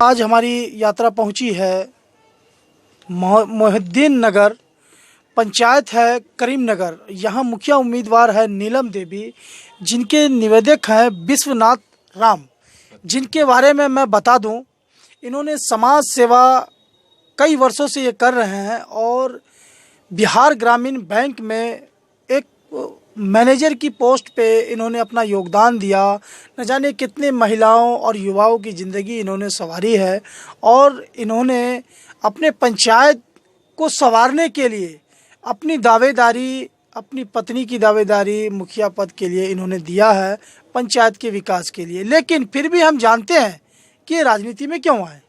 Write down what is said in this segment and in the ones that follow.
आज हमारी यात्रा पहुंची है मोहिद्दीन नगर पंचायत है करीमनगर। यहाँ मुखिया उम्मीदवार है नीलम देवी, जिनके निवेदक हैं विश्वनाथ राम, जिनके बारे में मैं बता दूं, इन्होंने समाज सेवा कई वर्षों से ये कर रहे हैं और बिहार ग्रामीण बैंक में एक मैनेजर की पोस्ट पे इन्होंने अपना योगदान दिया। न जाने कितने महिलाओं और युवाओं की ज़िंदगी इन्होंने संवारी है और इन्होंने अपने पंचायत को संवारने के लिए अपनी दावेदारी, अपनी पत्नी की दावेदारी मुखिया पद के लिए इन्होंने दिया है, पंचायत के विकास के लिए। लेकिन फिर भी हम जानते हैं कि ये राजनीति में क्यों आए।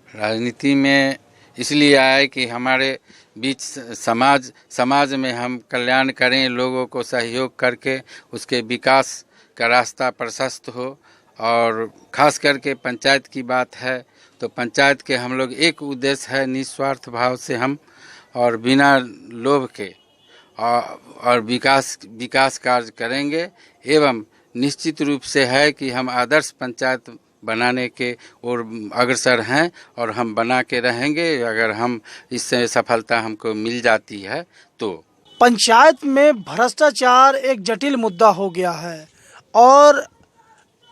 राजनीति में इसलिए आए कि हमारे बीच समाज में हम कल्याण करें, लोगों को सहयोग करके उसके विकास का रास्ता प्रशस्त हो। और ख़ास करके पंचायत की बात है तो पंचायत के हम लोग एक उद्देश्य है, निस्वार्थ भाव से हम और बिना लोभ के और विकास कार्य करेंगे। एवं निश्चित रूप से है कि हम आदर्श पंचायत बनाने के और अग्रसर हैं और हम बना के रहेंगे अगर हम इससे सफलता हमको मिल जाती है तो। पंचायत में भ्रष्टाचार एक जटिल मुद्दा हो गया है और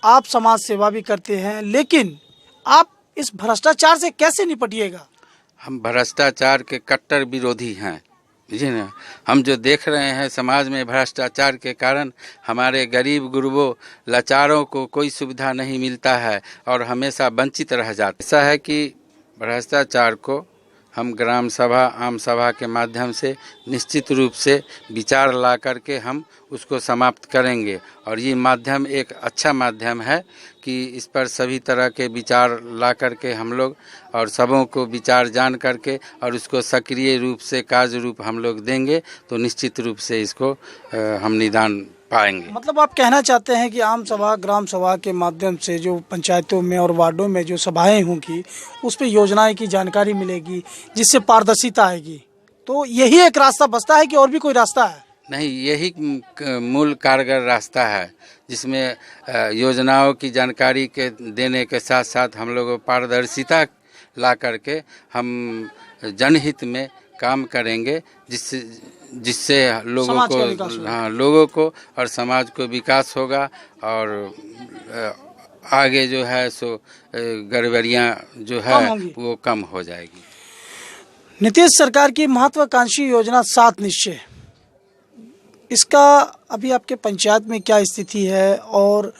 आप समाज सेवा भी करते हैं, लेकिन आप इस भ्रष्टाचार से कैसे निपटिएगा? हम भ्रष्टाचार के कट्टर विरोधी हैं, जी ना। हम जो देख रहे हैं समाज में भ्रष्टाचार के कारण हमारे गरीब गुरबों लाचारों को कोई सुविधा नहीं मिलता है और हमेशा वंचित रह जाते। ऐसा है कि भ्रष्टाचार को हम ग्राम सभा, आम सभा के माध्यम से निश्चित रूप से विचार ला करके हम उसको समाप्त करेंगे। और ये माध्यम एक अच्छा माध्यम है कि इस पर सभी तरह के विचार ला करके हम लोग और सबों को विचार जान करके और उसको सक्रिय रूप से कार्य रूप हम लोग देंगे तो निश्चित रूप से इसको हम निदान पाएंगे। मतलब आप कहना चाहते हैं कि आम सभा, ग्राम सभा के माध्यम से जो पंचायतों में और वार्डों में जो सभाएं होंगी उस पर योजनाएं की जानकारी मिलेगी, जिससे पारदर्शिता आएगी। तो यही एक रास्ता बचता है कि और भी कोई रास्ता है? नहीं, यही मूल कारगर रास्ता है जिसमें योजनाओं की जानकारी के देने के साथ साथ हम लोग पारदर्शिता ला करके हम जनहित में काम करेंगे, जिससे लोगों को और समाज को विकास होगा और आगे जो है सो गड़बड़ियाँ जो है वो कम हो जाएगी। नीतीश सरकार की महत्वाकांक्षी योजना 7 निश्चय, इसका अभी आपके पंचायत में क्या स्थिति है और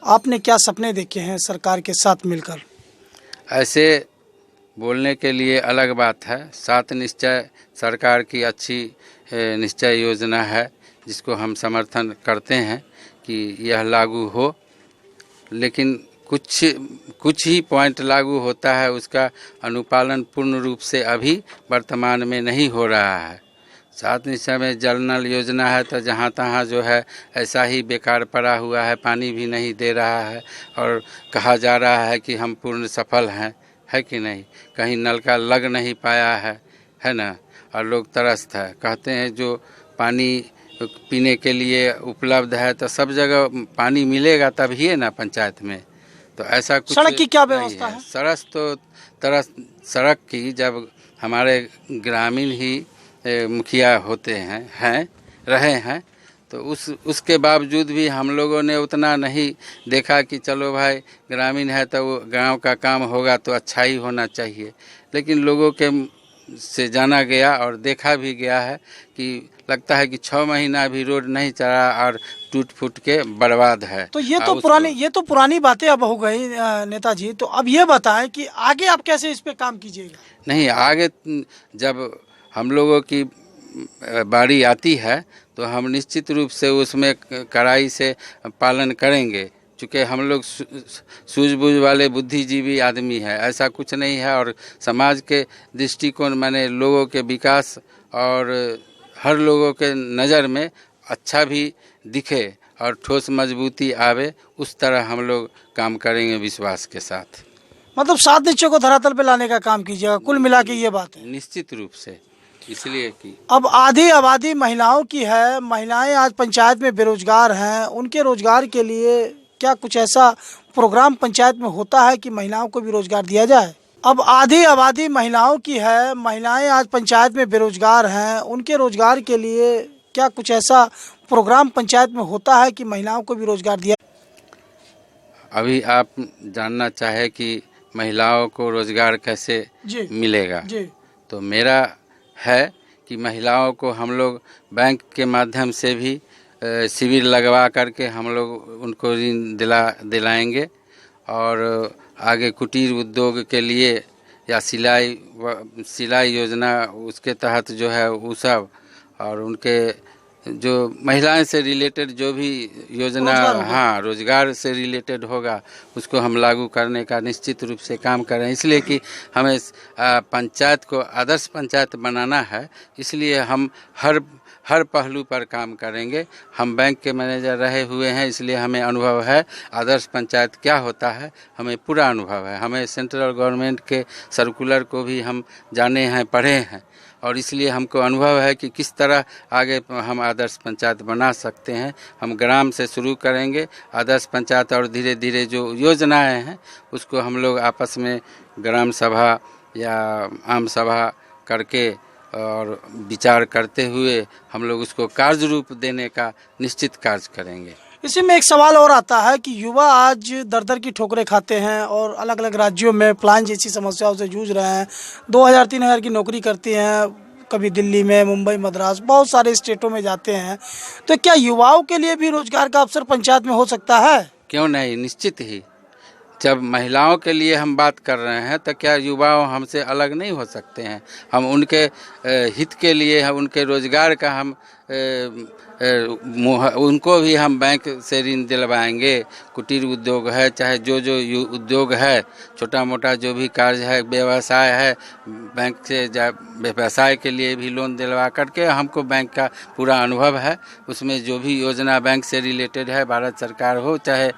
आपने क्या सपने देखे हैं सरकार के साथ मिलकर? ऐसे बोलने के लिए अलग बात है। 7 निश्चय सरकार की अच्छी निश्चय योजना है जिसको हम समर्थन करते हैं कि यह लागू हो, लेकिन कुछ ही पॉइंट लागू होता है, उसका अनुपालन पूर्ण रूप से अभी वर्तमान में नहीं हो रहा है। 7 निश्चय में जल नल योजना है तो जहाँ तहाँ जो है ऐसा ही बेकार पड़ा हुआ है, पानी भी नहीं दे रहा है और कहा जा रहा है कि हम पूर्ण सफल हैं, है कि नहीं। कहीं नल का लग नहीं पाया है ना, और लोग तरसते हैं। कहते हैं जो पानी पीने के लिए उपलब्ध है तो सब जगह पानी मिलेगा तभी है ना पंचायत में, तो ऐसा कुछ। सड़क की क्या व्यवस्था है? सड़क की जब हमारे ग्रामीण ही मुखिया होते रहे हैं तो उसके बावजूद भी हम लोगों ने उतना नहीं देखा कि चलो भाई ग्रामीण है तो वो गांव का काम होगा तो अच्छा ही होना चाहिए। लेकिन लोगों के से जाना गया और देखा भी गया है कि लगता है कि 6 महीना भी रोड नहीं चला और टूट फूट के बर्बाद है। तो ये तो पुरानी बातें अब हो गई नेताजी। तो अब ये बताएं कि आगे आप कैसे इस पे काम कीजिएगा? नहीं, आगे जब हम लोगों की बारी आती है तो हम निश्चित रूप से उसमें कड़ाई से पालन करेंगे, चूँकि हम लोग सूझबूझ वाले बुद्धिजीवी आदमी है, ऐसा कुछ नहीं है। और समाज के दृष्टिकोण माने लोगों के विकास और हर लोगों के नज़र में अच्छा भी दिखे और ठोस मजबूती आवे, उस तरह हम लोग काम करेंगे विश्वास के साथ। मतलब 7 निश्चय को धरातल पे लाने का काम कीजिएगा, कुल मिला के ये बात है? निश्चित रूप से, इसलिए कि अब आधी आबादी महिलाओं की है, महिलाएं आज पंचायत में बेरोजगार हैं, उनके रोजगार के लिए क्या कुछ ऐसा प्रोग्राम पंचायत में होता है कि महिलाओं को भी रोजगार दिया जाए? अब आधी आबादी महिलाओं की है, महिलाएं आज पंचायत में बेरोजगार हैं, उनके रोजगार के लिए क्या कुछ ऐसा प्रोग्राम पंचायत में होता है कि महिलाओं को भी रोजगार दिया? अभी आप जानना चाहे कि महिलाओं को रोजगार कैसे जी मिलेगा, जी तो मेरा है कि महिलाओं को हम लोग बैंक के माध्यम से भी शिविर लगवा करके हम लोग उनको ऋण दिलाएंगे और आगे कुटीर उद्योग के लिए या सिलाई योजना उसके तहत जो है वो सब, और उनके जो महिलाएं से रिलेटेड जो भी योजना रोजगार से रिलेटेड होगा उसको हम लागू करने का निश्चित रूप से काम करें। इसलिए कि हमें पंचायत को आदर्श पंचायत बनाना है, इसलिए हम हर पहलू पर काम करेंगे। हम बैंक के मैनेजर रहे हुए हैं, इसलिए हमें अनुभव है आदर्श पंचायत क्या होता है, हमें पूरा अनुभव है। हमें सेंट्रल गवर्नमेंट के सर्कुलर को भी हम जाने हैं, पढ़े हैं, और इसलिए हमको अनुभव है कि किस तरह आगे हम आदर्श पंचायत बना सकते हैं। हम ग्राम से शुरू करेंगे आदर्श पंचायत, और धीरे धीरे जो योजनाएं हैं उसको हम लोग आपस में ग्राम सभा या आम सभा करके और विचार करते हुए हम लोग उसको कार्य रूप देने का निश्चित कार्य करेंगे। इसी में एक सवाल और आता है कि युवा आज दर दर की ठोकरें खाते हैं और अलग अलग राज्यों में प्लान जैसी समस्याओं से जूझ रहे हैं। 2000-3000 की नौकरी करती हैं, कभी दिल्ली में, मुंबई, मद्रास, बहुत सारे स्टेटों में जाते हैं। तो क्या युवाओं के लिए भी रोजगार का अवसर पंचायत में हो सकता है? क्यों नहीं, निश्चित ही। जब महिलाओं के लिए हम बात कर रहे हैं तो क्या युवाओं हमसे अलग नहीं हो सकते हैं? हम उनके हित के लिए, हम उनके रोजगार का हम उनको भी हम बैंक से ऋण दिलवाएंगे। कुटीर उद्योग है, चाहे जो उद्योग है, छोटा मोटा जो भी कार्य है, व्यवसाय है, बैंक से व्यवसाय के लिए भी लोन दिलवा करके हमको बैंक का पूरा अनुभव है। उसमें जो भी योजना बैंक से रिलेटेड है, भारत सरकार हो चाहे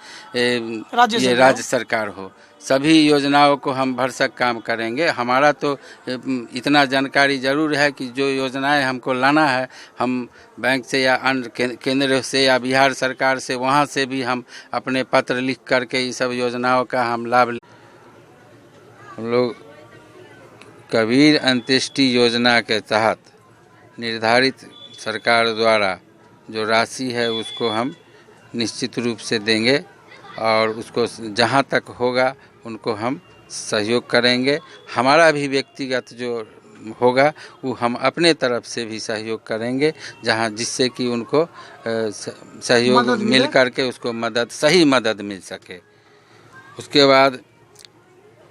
राज्य सरकार हो, सभी योजनाओं को हम भरसक काम करेंगे। हमारा तो इतना जानकारी जरूर है कि जो योजनाएं हमको लाना है, हम बैंक से या अन्य केंद्र से या बिहार सरकार से, वहां से भी हम अपने पत्र लिख करके इस सब योजनाओं का हम लाभ। हम लोग कबीर अंत्येष्टि योजना के तहत निर्धारित सरकार द्वारा जो राशि है उसको हम निश्चित रूप से देंगे, और उसको जहाँ तक होगा उनको हम सहयोग करेंगे। हमारा भी व्यक्तिगत जो होगा वो हम अपने तरफ से भी सहयोग करेंगे, जहाँ जिससे कि उनको सहयोग मिल करके उसको सही मदद मिल सके। उसके बाद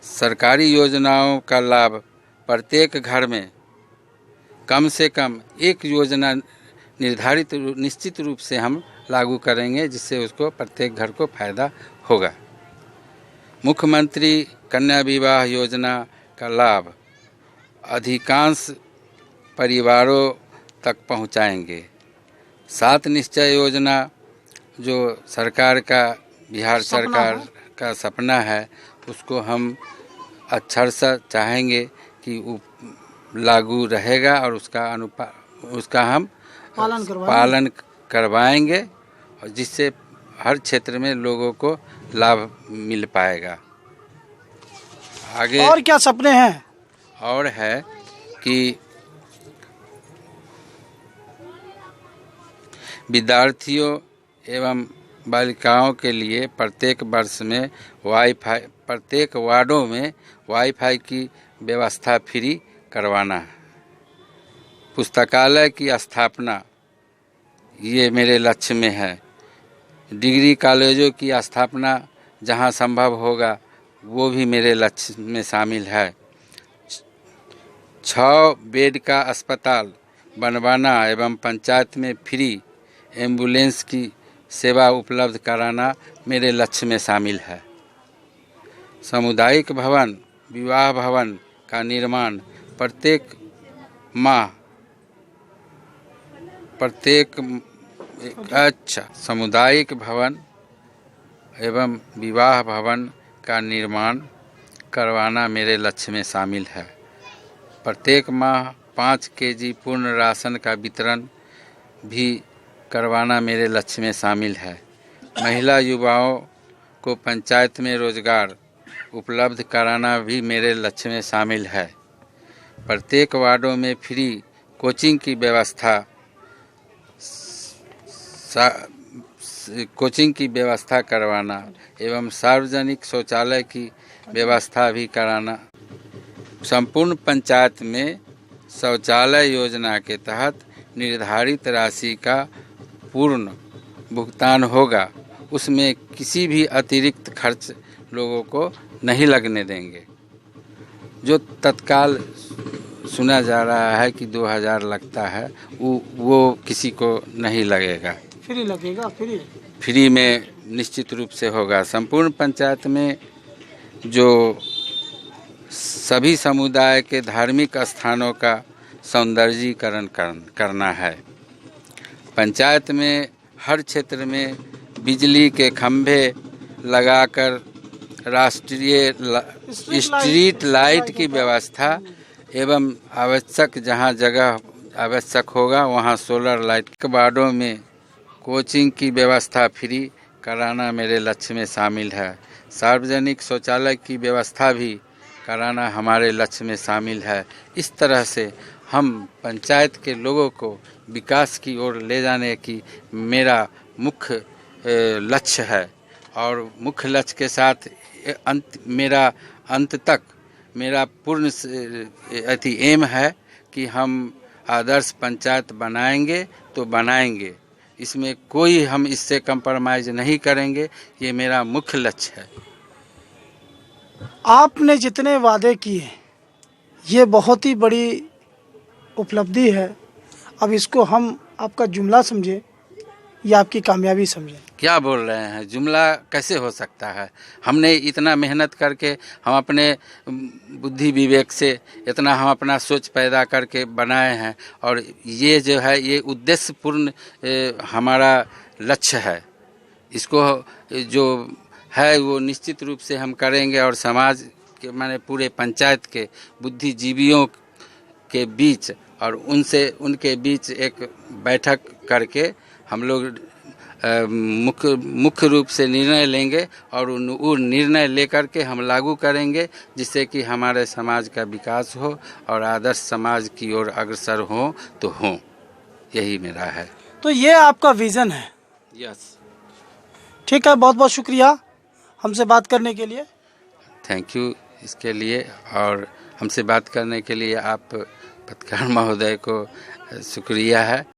सरकारी योजनाओं का लाभ प्रत्येक घर में कम से कम एक योजना निर्धारित निश्चित रूप से हम लागू करेंगे, जिससे उसको प्रत्येक घर को फायदा होगा। मुख्यमंत्री कन्या विवाह योजना का लाभ अधिकांश परिवारों तक पहुंचाएंगे। 7 निश्चय योजना जो सरकार का, बिहार सरकार का सपना है, उसको हम अक्षर से चाहेंगे कि वो लागू रहेगा और उसका हम पालन करवाएंगे, और जिससे हर क्षेत्र में लोगों को लाभ मिल पाएगा। आगे और क्या सपने हैं? और है कि विद्यार्थियों एवं बालिकाओं के लिए प्रत्येक वर्ष में प्रत्येक वार्डों में वाईफाई की व्यवस्था फ्री करवाना है। पुस्तकालय की स्थापना ये मेरे लक्ष्य में है। डिग्री कॉलेजों की स्थापना जहां संभव होगा वो भी मेरे लक्ष्य में शामिल है। 6 बेड का अस्पताल बनवाना एवं पंचायत में फ्री एम्बुलेंस की सेवा उपलब्ध कराना मेरे लक्ष्य में शामिल है। सामुदायिक भवन, विवाह भवन का निर्माण सामुदायिक भवन एवं विवाह भवन का निर्माण करवाना मेरे लक्ष्य में शामिल है। प्रत्येक माह 5 केजी पूर्ण राशन का वितरण भी करवाना मेरे लक्ष्य में शामिल है। महिला युवाओं को पंचायत में रोजगार उपलब्ध कराना भी मेरे लक्ष्य में शामिल है। प्रत्येक वार्डों में फ्री कोचिंग की व्यवस्था करवाना एवं सार्वजनिक शौचालय की व्यवस्था भी कराना। संपूर्ण पंचायत में शौचालय योजना के तहत निर्धारित राशि का पूर्ण भुगतान होगा, उसमें किसी भी अतिरिक्त खर्च लोगों को नहीं लगने देंगे। जो तत्काल सुना जा रहा है कि 2000 लगता है, वो किसी को नहीं लगेगा। फ्री लगेगा, फ्री में निश्चित रूप से होगा। संपूर्ण पंचायत में जो सभी समुदाय के धार्मिक स्थानों का सौंदर्यीकरण करना है। पंचायत में हर क्षेत्र में बिजली के खंभे लगाकर राष्ट्रीय स्ट्रीट लाइट की व्यवस्था एवं आवश्यक जहां जगह आवश्यक होगा वहां सोलर लाइट। वार्डों में कोचिंग की व्यवस्था फ्री कराना मेरे लक्ष्य में शामिल है। सार्वजनिक शौचालय की व्यवस्था भी कराना हमारे लक्ष्य में शामिल है। इस तरह से हम पंचायत के लोगों को विकास की ओर ले जाने की मेरा मुख्य लक्ष्य है और मुख्य लक्ष्य के साथ अंत तक मेरा पूर्ण एम है कि हम आदर्श पंचायत बनाएंगे तो बनाएंगे। इसमें कोई हम इससे कंप्रोमाइज़ नहीं करेंगे, ये मेरा मुख्य लक्ष्य है। आपने जितने वादे किए ये बहुत ही बड़ी उपलब्धि है। अब इसको हम आपका जुमला समझे या आपकी कामयाबी समझे? क्या बोल रहे हैं? जुमला कैसे हो सकता है? हमने इतना मेहनत करके हम अपने बुद्धि विवेक से इतना हम अपना सोच पैदा करके बनाए हैं और ये जो है ये उद्देश्यपूर्ण हमारा लक्ष्य है। इसको जो है वो निश्चित रूप से हम करेंगे और समाज के माने पूरे पंचायत के बुद्धिजीवियों के बीच और उनके बीच एक बैठक करके हम लोग मुख्य रूप से निर्णय लेंगे और उन निर्णय लेकर के हम लागू करेंगे, जिससे कि हमारे समाज का विकास हो और आदर्श समाज की ओर अग्रसर हो तो हो। यही मेरा है। तो ये आपका विज़न है? यस। ठीक है, बहुत बहुत शुक्रिया हमसे बात करने के लिए। थैंक यू इसके लिए और हमसे बात करने के लिए आप पत्रकार महोदय को शुक्रिया है।